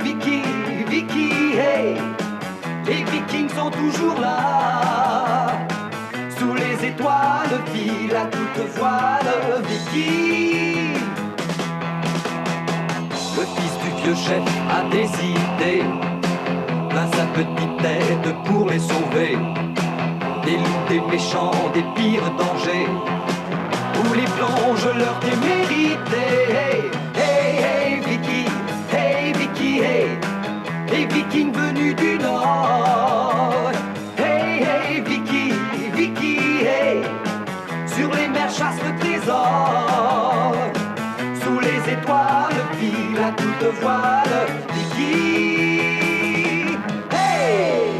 Vicky, Vicky, hey. Les Vikings sont toujours là. Sous les étoiles, file à toute voile, Vicky. Le fils du vieux chef a des idées, plein sa petite tête pour les sauver. Des loups, des méchants, des pires dangers, où les plonge leur témérité. Hey, hey, hey, Vicky, hey, Vicky, hey. Les Vikings venus du Nord. Hey, hey, Vicky, Vicky, hey. Sur les mers chasse le trésor. Sous les étoiles, file à toute voile, Vicky, hey.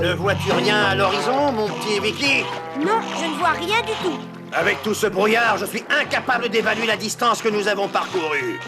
Ne vois-tu rien à l'horizon, mon petit Vicky? Non, je ne vois rien du tout. Avec tout ce brouillard, je suis incapable d'évaluer la distance que nous avons parcourue.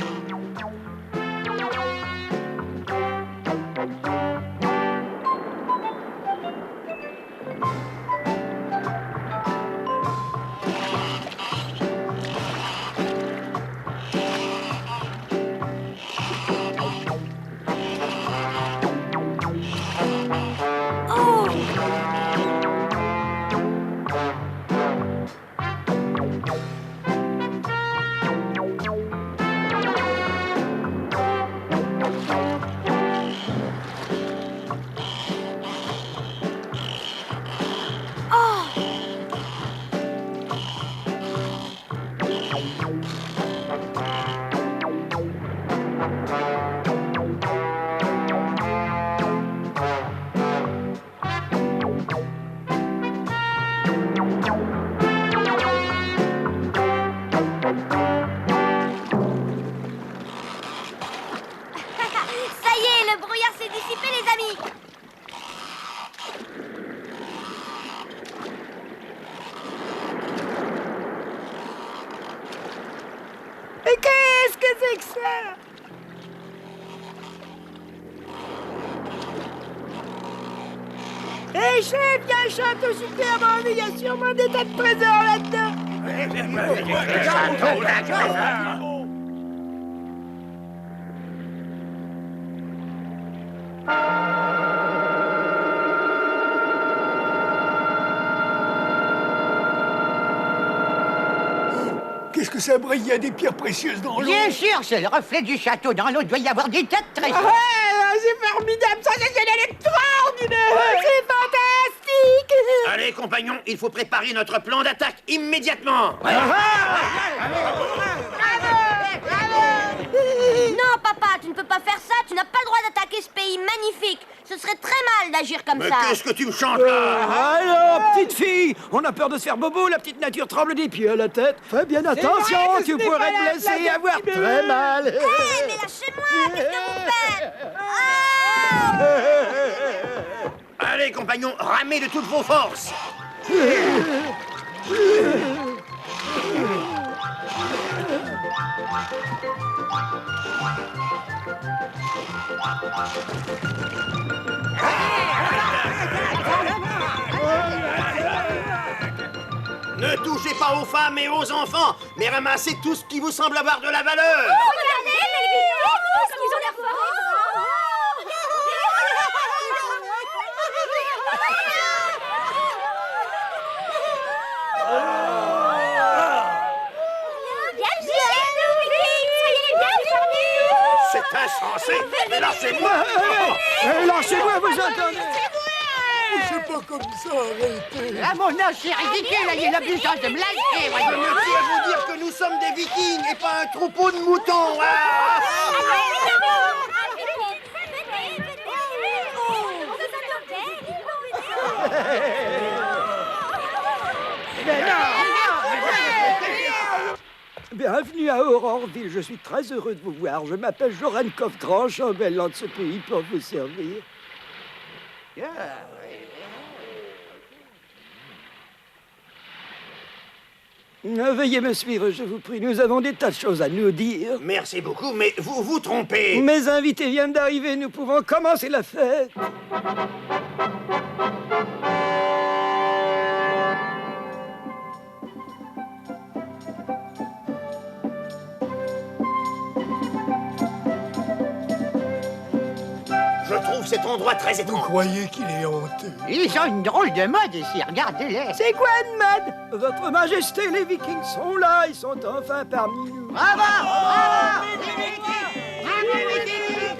Ça y est, le brouillard s'est dissipé, les amis. Et qu'est-ce que c'est que ça? Hé chef, il y a un château superbe, il y a sûrement des tas de trésors là-dedans. Qu'est-ce que ça brille? Il y a des pierres précieuses dans l'eau. Bien sûr, c'est le reflet du château. Dans l'eau, il doit y avoir des tas de trésors. Ouais, c'est formidable, ça c'est extraordinaire. C'est fantastique. Allez, compagnons, il faut préparer notre plan d'attaque immédiatement. Non, papa, tu ne peux pas faire ça. Tu n'as pas le droit d'attaquer ce pays magnifique. Ce serait très mal d'agir comme Mais ça. qu'est-ce que tu me chantes là? Alors, petite fille, on a peur de se faire bobo, la petite nature tremble des pieds à la tête. Fais bien attention, vrai que ce tu n'est pourrais pas te la blesser et blague avoir qui me- très mal. Hé, mais lâchez-moi, qu'est-ce que vous faites? Allez, compagnons, ramez de toutes vos forces. Ne touchez pas aux femmes et aux enfants, mais ramassez tout ce qui vous semble avoir de la valeur. Regardez, ils ont l'air forts. Bienvenue chez nous, Vicky. Soyez les bienvenus. C'est insensé. Lâchez-moi. Lâchez-moi, vous entendez? C'est pas comme ça, arrêtez. Ah, mon âge, c'est ridicule. Il a l'abusance de me lâcher. Je me tiens à vous dire que nous sommes des Vikings et pas un troupeau de moutons. Ah. Bienvenue à Auroreville, je suis très heureux de vous voir. Je m'appelle Joran Koftran, chambellan de ce pays pour vous servir. Veuillez me suivre, je vous prie. Nous avons des tas de choses à nous dire. Merci beaucoup, mais vous vous trompez. Mes invités viennent d'arriver, nous pouvons commencer la fête. Je trouve cet endroit très Vous étrange. croyez qu'il est honteux? Ils ont une drôle de mode ici, regardez-les. C'est quoi une mode? Votre Majesté, les Vikings sont là, ils sont enfin parmi nous. Bravo! Bravo! Les Vikings! Bravo, les Vikings!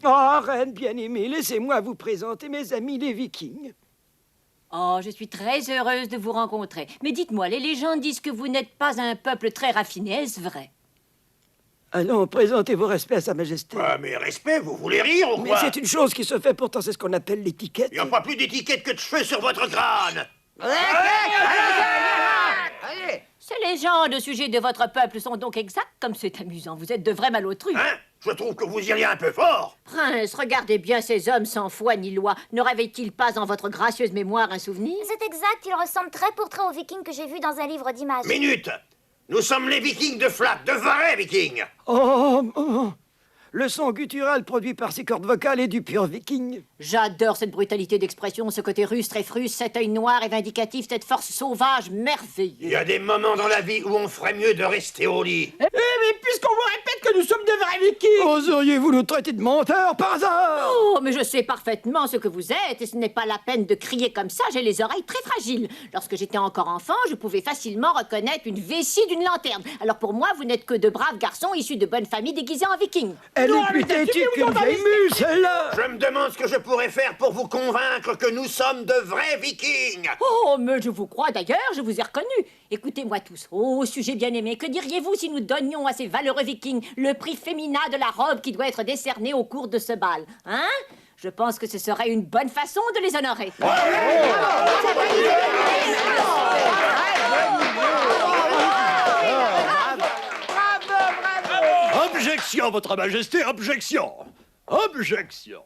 Oh, reine bien-aimée, laissez-moi vous présenter mes amis les Vikings. Oh, je suis très heureuse de vous rencontrer. Mais dites-moi, les légendes disent que vous n'êtes pas un peuple très raffiné, est-ce vrai? Allons, présentez vos respects à Sa Majesté. Ah, mais respect, vous voulez rire ou Mais quoi? c'est une chose qui se fait, pourtant c'est ce qu'on appelle l'étiquette. Il n'y a pas plus d'étiquette que de cheveux sur votre crâne. Allez! Ces légendes au sujet de votre peuple sont donc exactes, comme c'est amusant. Vous êtes de vrais malotrus. Hein? Je trouve que vous iriez un peu fort. Prince, regardez bien ces hommes sans foi ni loi. Ne réveillent-ils pas en votre gracieuse mémoire un souvenir? C'est exact, il ressemble très pour trait aux Vikings que j'ai vus dans un livre d'images. Minute. Nous sommes les Vikings de Flack, de vrais Vikings. Oh, le son guttural produit par ces cordes vocales est du pur Viking. J'adore cette brutalité d'expression, ce côté rustre et fruste, cet œil noir et vindicatif, cette force sauvage Il merveilleuse. y a des moments dans la vie où on ferait mieux de rester au lit. Eh, mais puisqu'on vous répète que nous sommes de vrais Vikings! Oseriez-vous nous traiter de menteurs par hasard? Oh, mais je sais parfaitement ce que vous êtes, et ce n'est pas la peine de crier comme ça, j'ai les oreilles très fragiles. Lorsque j'étais encore enfant, je pouvais facilement reconnaître une vessie d'une lanterne. Alors pour moi, vous n'êtes que de braves garçons issus de bonnes familles déguisés en vikings. Elle Non, est plus mais t'as têtue fini, qu'une vous vieille mue, celle-là. Je me demande ce que je pourrais faire pour vous convaincre que nous sommes de vrais Vikings. Oh, mais je vous crois d'ailleurs, je vous ai reconnu. Écoutez-moi tous. Oh, sujet bien-aimé, que diriez-vous si nous donnions à ces valeureux vikings le prix féminin de la robe qui doit être décerné au cours de ce bal? Hein? Je pense que ce serait une bonne façon de les honorer. Objection, Votre Majesté, objection! Objection!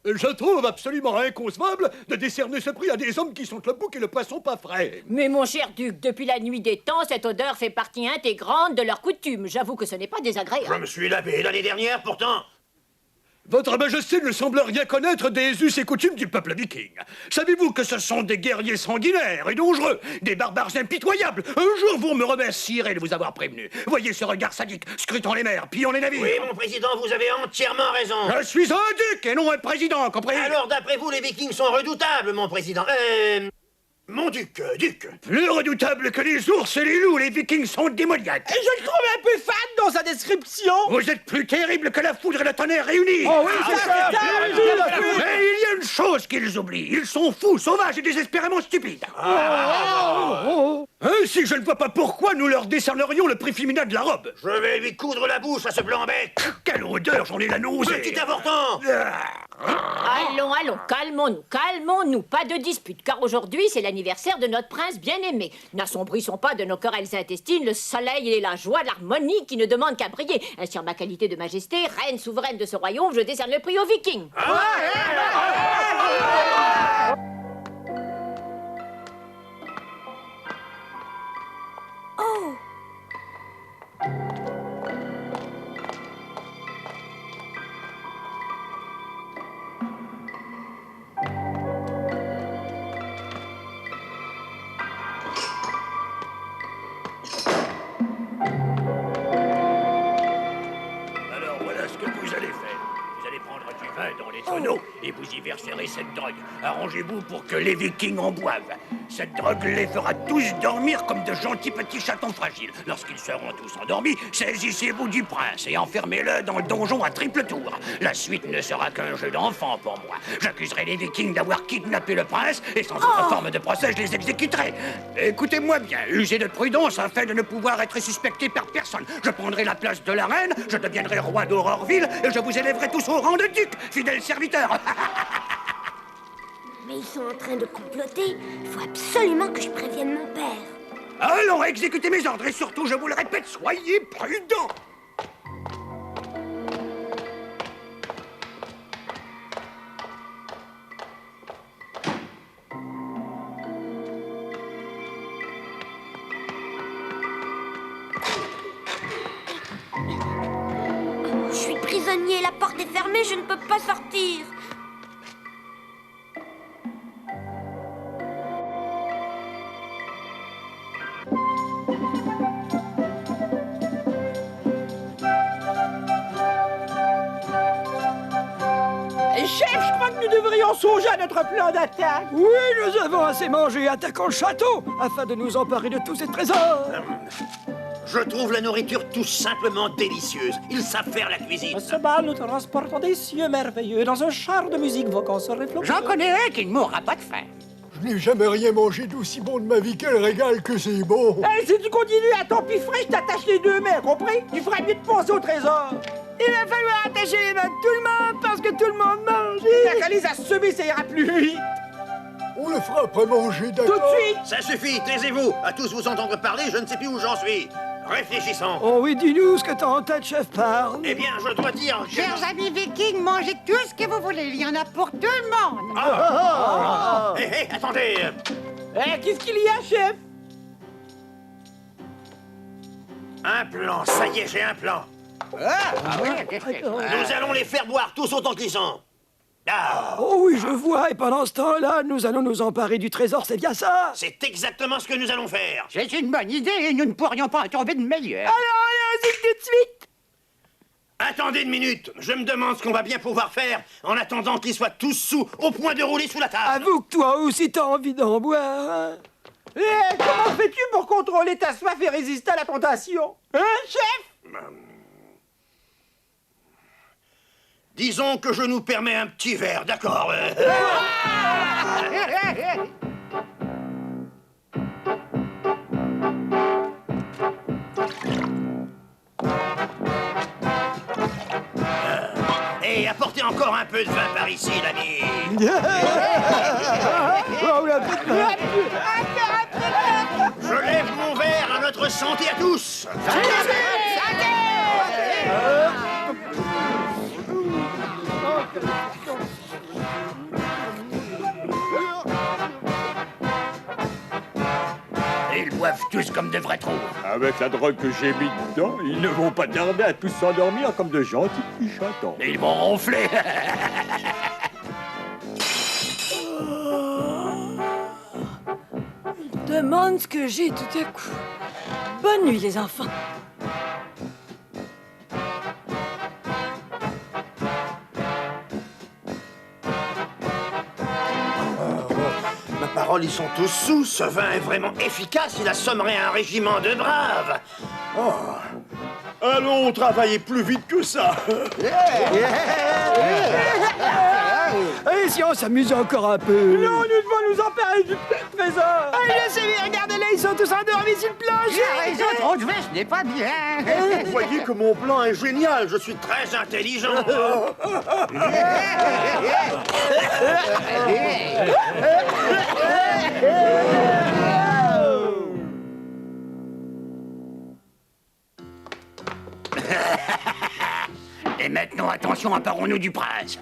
Je trouve absolument inconcevable de décerner ce prix à des hommes qui sont le bouc et le poisson pas frais. Mais mon cher duc, depuis la nuit des temps, cette odeur fait partie intégrante de leurs coutumes. J'avoue que ce n'est pas Je désagréable. me suis lavé l'année dernière, pourtant. Votre Majesté ne semble rien connaître des us et coutumes du peuple viking. Savez-vous que ce sont des guerriers sanguinaires et dangereux, des barbares impitoyables? Un jour, vous me remercierez de vous avoir prévenu. Voyez ce regard sadique, scrutant les mers, pillant les navires. Oui, mon président, vous avez entièrement raison. Je suis un duc et non un président, compris? Alors, d'après vous, les Vikings sont redoutables, mon président. Mon duc, duc. Plus redoutables que les ours et les loups, les vikings sont démoniaques. Et je le trouve un peu fade dans sa description! Vous êtes plus terribles que la foudre et le tonnerre réunis. Oh oui, c'est ça. Mais il y a une chose qu'ils oublient. Ils sont fous, sauvages et désespérément stupides. Ainsi, je ne vois pas pourquoi nous leur décernerions le prix féminin de la robe. Je vais lui coudre la bouche à ce blanc-bec. Quelle odeur, j'en ai la nausée. Petit avorton. Allons, allons, calmons-nous, calmons-nous, pas de dispute, car aujourd'hui c'est l'anniversaire de notre prince bien-aimé. N'assombrissons pas de nos querelles intestines le soleil et la joie, l'harmonie qui ne demandent qu'à briller. Ainsi, en ma qualité de majesté, reine souveraine de ce royaume, je décerne le prix aux vikings. Oh! Alors voilà ce que vous allez faire. Vous allez prendre du vin dans les tonneaux et vous y verserez cette drogue. Arrangez-vous pour que les vikings en boivent. Cette drogue les fera tous dormir comme de gentils petits chatons fragiles. Lorsqu'ils seront tous endormis, saisissez-vous du prince et enfermez-le dans le donjon à triple tour. La suite ne sera qu'un jeu d'enfant pour moi. J'accuserai les vikings d'avoir kidnappé le prince et sans autre forme de procès, je les exécuterai. Écoutez-moi bien, usez de prudence afin de ne pouvoir être suspecté par personne. Je prendrai la place de la reine, je deviendrai roi d'Aurorville et je vous élèverai tous au rang de duc, fidèle serviteur. Mais ils sont en train de comploter. Il faut absolument que je prévienne mon père. Allons, exécutez mes ordres et surtout, je vous le répète, soyez prudents. Je suis prisonnier, la porte est fermée, je ne peux pas sortir. Chef, je crois que nous devrions songer à notre plan d'attaque. Oui, nous avons assez mangé. Attaquons le château afin de nous emparer de tous ces trésors. Je trouve la nourriture tout simplement délicieuse. Ils savent faire la cuisine. Ce bal, nous transportons des cieux merveilleux dans un char de musique voquant sur les flots. J'en connais un qui ne mourra pas de faim. Je n'ai jamais rien mangé d'aussi bon de ma vie. Quel régal que c'est bon. Hey, si tu continues à t'empiffrer, je t'attache les deux mains, compris? Tu ferais mieux de penser au trésor. Il va falloir attacher les mains de tout le monde parce que tout le monde mange. T'as qu'à les assommer, ça ira plus vite. On le fera après manger, Tout d'accord? de suite. Ça suffit, taisez-vous. À tous vous entendre parler, je ne sais plus où j'en suis. Réfléchissons. Oh oui, dis-nous ce que t'as en tête, chef, parle. Eh bien, je dois dire que... Chers amis vikings, mangez tout ce que vous voulez. Il y en a pour tout le monde. Hé, hé, attendez. Eh, qu'est-ce qu'il y a, chef? Un plan, ça y est, j'ai un plan. Ah oui, qu'est-ce que c'est? Nous allons les faire boire tous autant qu'ils sont. Ah, Oh oui, je vois. Et pendant ce temps-là, nous allons nous emparer du trésor, c'est bien ça? c'est exactement ce que nous allons faire. C'est une bonne idée et nous ne pourrions pas en trouver de meilleure. Alors, allons-y tout de suite. Attendez une minute. Je me demande ce qu'on va bien pouvoir faire en attendant qu'ils soient tous sous, au point de rouler sous la table. Avoue que toi aussi, t'as envie d'en boire. Hein? Eh, comment fais-tu pour contrôler ta soif et résister à la tentation? Hein, chef? Disons que je nous permets un petit verre, d'accord? Et apportez encore un peu de vin par ici, l'ami. Oh, la petite main. Je lève mon verre à notre santé à tous. Et ils boivent tous comme de vrais trous. Avec la drogue que j'ai mis dedans, ils ne vont pas tarder à tous s'endormir comme de gentils petits chatons. Et ils vont ronfler. Demande ce que j'ai tout à coup. Bonne nuit, les enfants. Ma parole, ils sont tous sous. Ce vin est vraiment efficace. Il assommerait un régiment de braves. Oh. Allons travailler plus vite que ça. Et si on s'amuse encore un peu? Non, nous devons nous emparer du trésor. Allez, laissez-les, regardez-là, ils sont tous endormis sur le plancher. La raison, trop de vin, ce n'est pas bien. Vous voyez que mon plan est génial. Je suis très intelligent. Et maintenant, attention, emparons-nous du prince.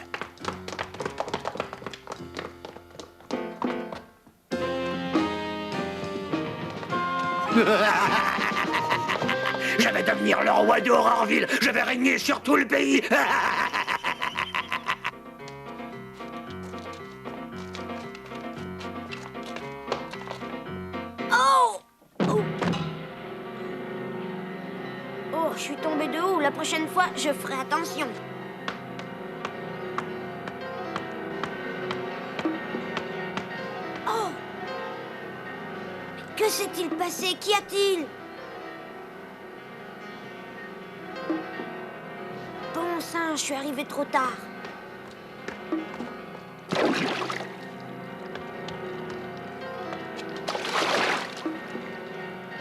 Je vais devenir le roi d'Aurorville. Je vais régner sur tout le pays. Oh! Oh! Oh, je suis tombée de haut. La prochaine fois, je ferai attention. Oh! Que s'est-il passé? Qu'y a-t-il? Bon sang, je suis arrivée trop tard.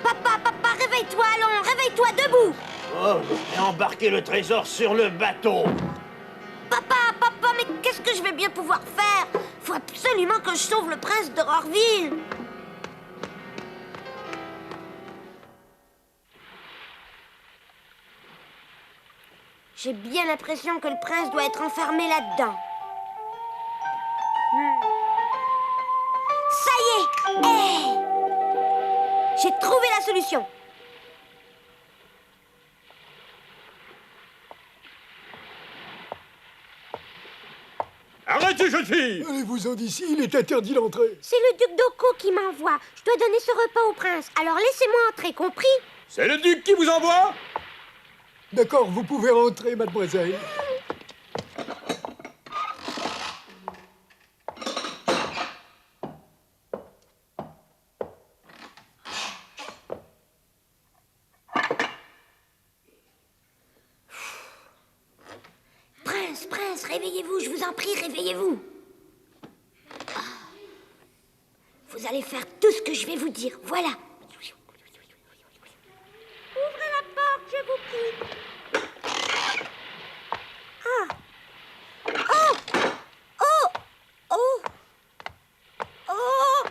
Papa, réveille-toi, allons, réveille-toi, debout! Oh, et embarquer le trésor sur le bateau. Papa, mais qu'est-ce que je vais bien pouvoir faire? Faut absolument que je sauve le prince d'Aurorville. J'ai bien l'impression que le prince doit être enfermé là-dedans. Ça y est! Hey! J'ai trouvé la solution. Arrêtez, jeune fille! Allez-vous-en d'ici, il est interdit d'entrer. C'est le duc d'Oko qui m'envoie. Je dois donner ce repas au prince. Alors laissez-moi entrer, compris? C'est le duc qui vous envoie? D'accord, vous pouvez rentrer, mademoiselle. Prince, réveillez-vous, je vous en prie, réveillez-vous. Vous allez faire tout ce que je vais vous dire, voilà. Ouvrez la porte, je vous prie. Ah. Oh. Oh. Oh. Oh. Oh.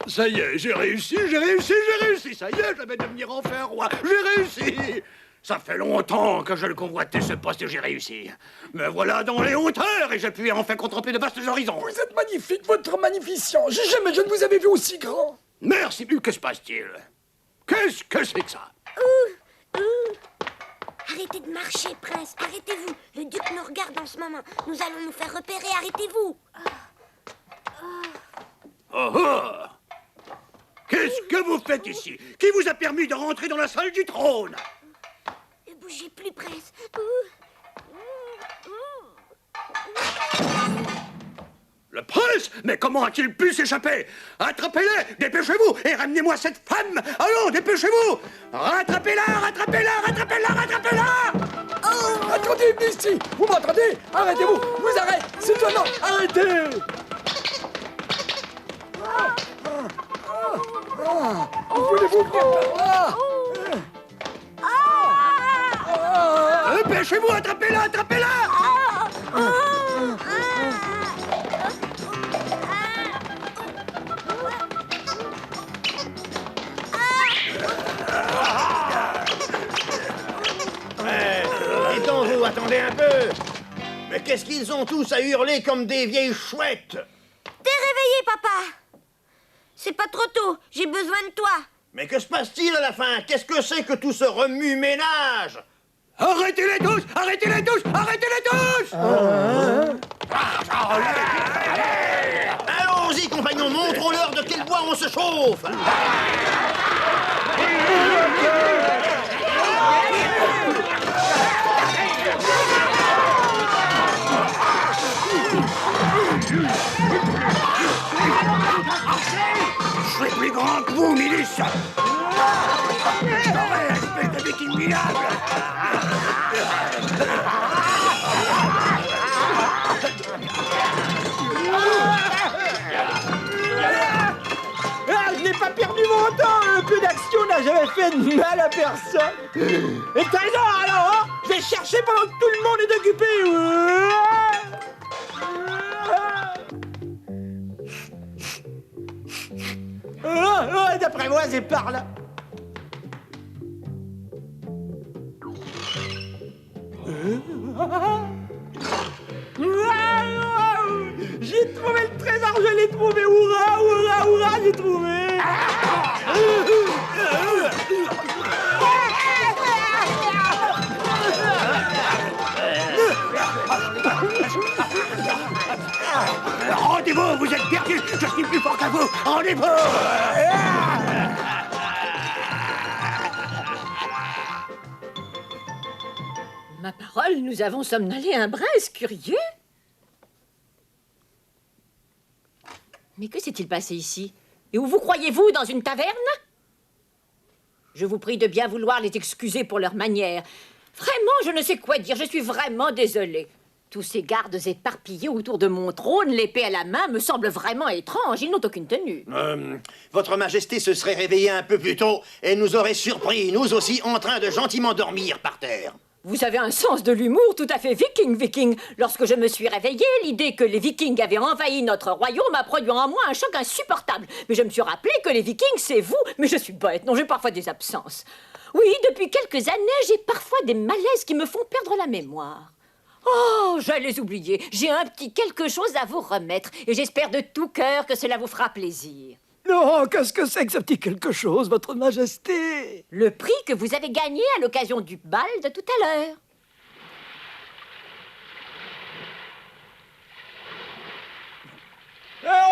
Ça y est, j'ai réussi, ça y est, je vais devenir enfin roi, j'ai réussi. Ça fait longtemps que je le convoitais, ce poste, et j'ai réussi. Me voilà dans les hauteurs, et je puis enfin contempler de vastes horizons. Vous êtes magnifique, votre magnificent. Jamais je ne vous avais vu aussi grand. Merci, que se passe-t-il? Qu'est-ce que c'est que ça? Arrêtez de marcher, prince, arrêtez-vous. Le duc nous regarde en ce moment. Nous allons nous faire repérer, arrêtez-vous. Oh oh! Qu'est-ce que vous faites ici? Qui vous a permis de rentrer dans la salle du trône? Ne bougez plus, prince. Le prince? Mais comment a-t-il pu s'échapper? Attrapez-le! Dépêchez-vous et ramenez-moi cette femme! Allons, dépêchez-vous! Rattrapez-la! Rattrapez-la! Rattrapez-la! Rattrapez-la! Attendez, ici. Vous m'entendez? Arrêtez-vous. Vous arrêtez. C'est non, arrêtez. Voulez-vous venir par là? Dépêchez-vous! Attrapez-la! Attrapez-la! Dites-vous, attendez un peu. Mais qu'est-ce qu'ils ont tous à hurler comme des vieilles chouettes? T'es réveillé, papa. C'est pas trop tôt, j'ai besoin de toi. Mais que se passe-t-il à la fin? Qu'est-ce que c'est que tout ce remue-ménage? Arrêtez-les tous! Arrêtez-les tous! Arrêtez-les tous! Allons-y, compagnons, montrons-leur de quel bois on se chauffe. Je suis plus grand que vous, milice! Espèce de viking minable! Je n'ai pas perdu mon temps. Un peu d'action n'a jamais fait de mal à personne. Et t'as raison, alors, hein? Je vais chercher pendant que tout le monde est occupé. D'après moi, c'est par là. J'ai trouvé le trésor, je l'ai trouvé. Hurrah, hurrah, hurrah, j'ai trouvé. Rendez-vous, vous êtes perdus! Je suis plus fort qu'à vous! Rendez-vous! Ma parole, nous avons somnolé un prince curieux. Mais que s'est-il passé ici? Et où vous croyez-vous, dans une taverne? Je vous prie de bien vouloir les excuser pour leur manière. Vraiment, je ne sais quoi dire, je suis vraiment désolée. Tous ces gardes éparpillés autour de mon trône, l'épée à la main, me semblent vraiment étranges. Ils n'ont aucune tenue. Votre Majesté se serait réveillée un peu plus tôt et nous aurait surpris, nous aussi, en train de gentiment dormir par terre. Vous avez un sens de l'humour tout à fait viking. Lorsque je me suis réveillée, l'idée que les vikings avaient envahi notre royaume a produit en moi un choc insupportable. Mais je me suis rappelé que les vikings, c'est vous. Mais je suis bête, non, j'ai parfois des absences. Oui, depuis quelques années, j'ai parfois des malaises qui me font perdre la mémoire. Oh, j'allais oublier. J'ai un petit quelque chose à vous remettre. Et j'espère de tout cœur que cela vous fera plaisir. Non, qu'est-ce que c'est que ce petit quelque chose, votre majesté? Le prix que vous avez gagné à l'occasion du bal de tout à l'heure.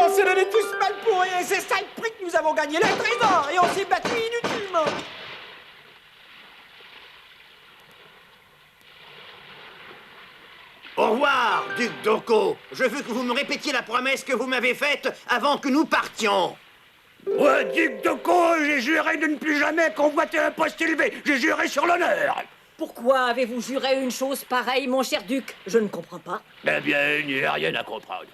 On s'est donné tous mal pour rien. C'est ça le prix que nous avons gagné, le trésor. Et on s'est battu inutilement. Au revoir, Duc d'Orco. Je veux que vous me répétiez la promesse que vous m'avez faite avant que nous partions. Ouais, Duc d'Orco, j'ai juré de ne plus jamais convoiter un poste élevé. J'ai juré sur l'honneur. Pourquoi avez-vous juré une chose pareille, mon cher duc? Je ne comprends pas. Eh bien, il n'y a rien à comprendre.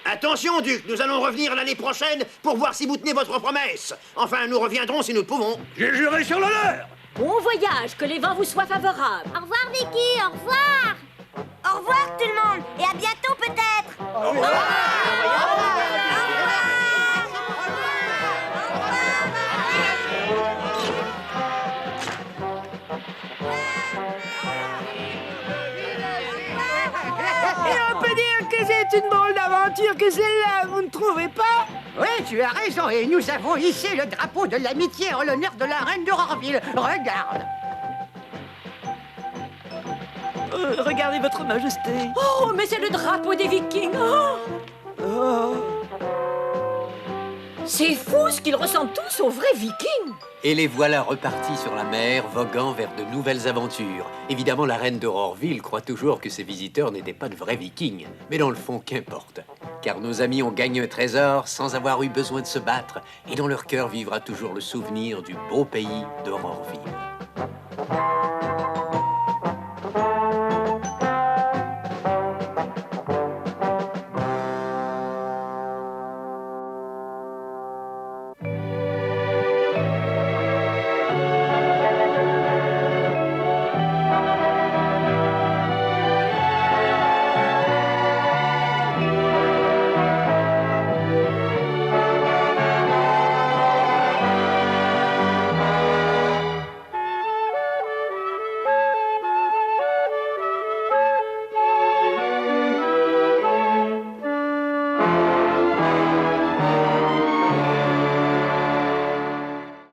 Attention, Duc, nous allons revenir l'année prochaine pour voir si vous tenez votre promesse. Enfin, nous reviendrons si nous le pouvons. J'ai juré sur l'honneur. Bon voyage, que les vents vous soient favorables. Au revoir, Vicky, au revoir. Au revoir, tout le monde. Et à bientôt, peut-être. Au revoir. Et on peut dire que c'est une drôle d'aventure que celle-là, vous ne trouvez pas? Oui, tu as raison, et nous avons hissé le drapeau de l'amitié en l'honneur de la reine de Rorville. Regarde. Regardez, votre majesté. Oh, mais c'est le drapeau des vikings. Oh. C'est fou ce qu'ils ressemblent tous aux vrais vikings. Et les voilà repartis sur la mer, voguant vers de nouvelles aventures. Évidemment, la reine de Rorville croit toujours que ses visiteurs n'étaient pas de vrais vikings. Mais dans le fond, qu'importe. Car nos amis ont gagné un trésor sans avoir eu besoin de se battre. Et dans leur cœur vivra toujours le souvenir du beau pays de Rorville.